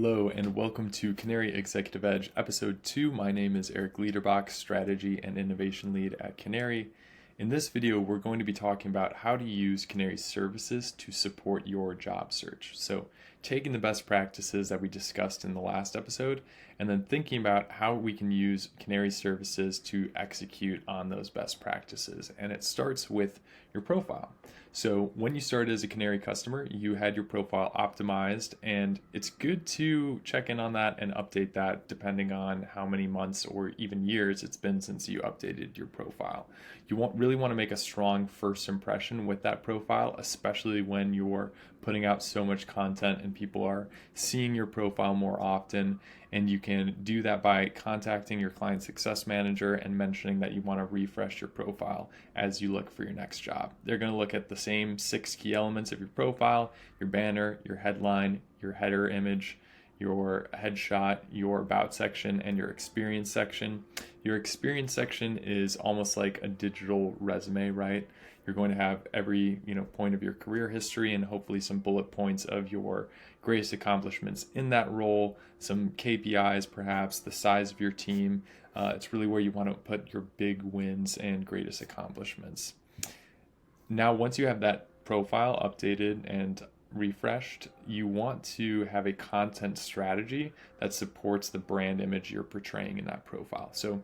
Hello and welcome to Qnary Executive Edge Episode 2. My name is Eric Liederbach, Strategy and Innovation Lead at Qnary. In this video, we're going to be talking about how to use Qnary's services to support your job search. So taking the best practices that we discussed in the last episode and then thinking about how we can use Qnary's services to execute on those best practices. And it starts with your profile. So when you started as a Qnary customer, you had your profile optimized, and it's good to check in on that and update that depending on how many months or even years it's been since you updated your profile. You really want to make a strong first impression with that profile, especially when you're putting out so much content and people are seeing your profile more often. And you can do that by contacting your client success manager and mentioning that you want to refresh your profile as you look for your next job. They're going to look at the same 6 key elements of your profile: your banner, your headline, your header image, your headshot, your about section, and your experience section. Your experience section is almost like a digital resume, right? You're going to have every point of your career history and hopefully some bullet points of your greatest accomplishments in that role, some KPIs perhaps, the size of your team. It's really where you want to put your big wins and greatest accomplishments. Now, once you have that profile updated and refreshed, you want to have a content strategy that supports the brand image you're portraying in that profile. So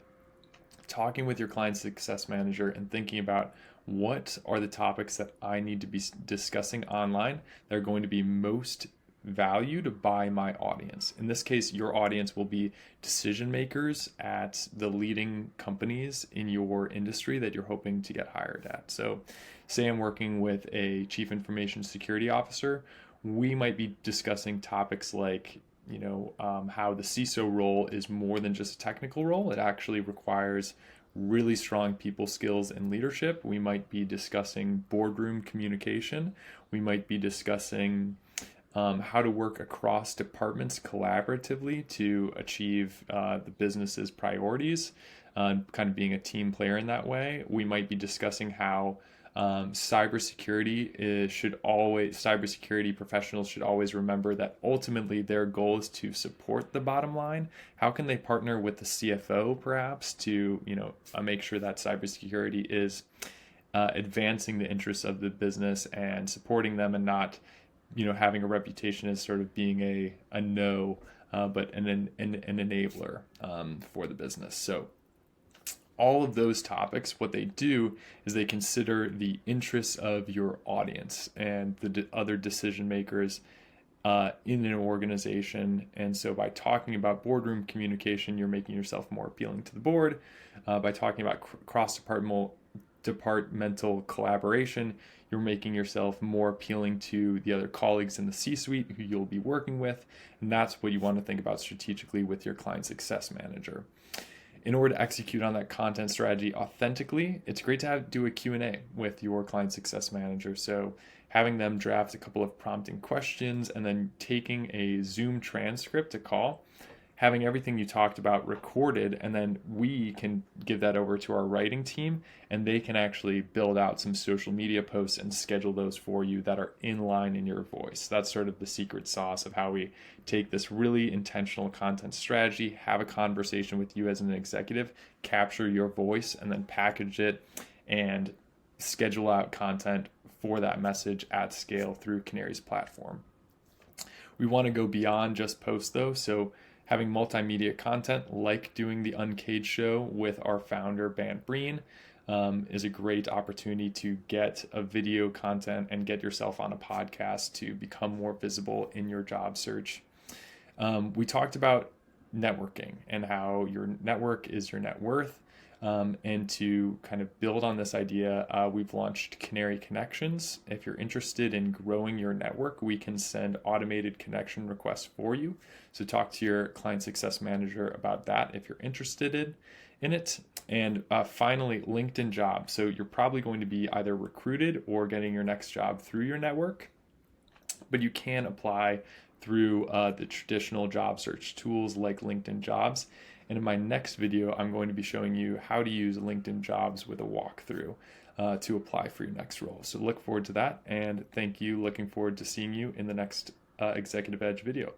talking with your client success manager and thinking about what are the topics that I need to be discussing online that are going to be most valued by my audience. In this case, your audience will be decision makers at the leading companies in your industry that you're hoping to get hired at. So say I'm working with a chief information security officer, we might be discussing topics like how the CISO role is more than just a technical role. It actually requires really strong people skills and leadership. We might be discussing boardroom communication. We might be discussing how to work across departments collaboratively to achieve the business's priorities, kind of being a team player in that way. We might be discussing how cybersecurity professionals should always remember that ultimately their goal is to support the bottom line. How can they partner with the CFO perhaps to make sure that cybersecurity is advancing the interests of the business and supporting them, and not having a reputation as sort of being a no, but an enabler for the business. So all of those topics, what they do is they consider the interests of your audience and the other decision makers in an organization. And so by talking about boardroom communication, you're making yourself more appealing to the board. By talking about cross-departmental collaboration, you're making yourself more appealing to the other colleagues in the C-suite who you'll be working with. And that's what you want to think about strategically with your client success manager. In order to execute on that content strategy authentically, it's great to do a Q&A with your client success manager. So having them draft a couple of prompting questions and then taking a Zoom transcript to call, having everything you talked about recorded, and then we can give that over to our writing team and they can actually build out some social media posts and schedule those for you that are in line in your voice. That's sort of the secret sauce of how we take this really intentional content strategy, have a conversation with you as an executive, capture your voice, and then package it and schedule out content for that message at scale through Qnary's platform. We want to go beyond just posts though, so having multimedia content like doing the Uncaged show with our founder, Bant Breen, is a great opportunity to get a video content and get yourself on a podcast to become more visible in your job search. We talked about networking and how your network is your net worth. And to kind of build on this idea, we've launched Qnary Connections. If you're interested in growing your network, we can send automated connection requests for you. So talk to your client success manager about that if you're interested in it. And finally, LinkedIn Jobs. So you're probably going to be either recruited or getting your next job through your network, but you can apply through the traditional job search tools like LinkedIn Jobs. And in my next video, I'm going to be showing you how to use LinkedIn Jobs with a walkthrough to apply for your next role. So look forward to that, and thank you. Looking forward to seeing you in the next Executive Edge video.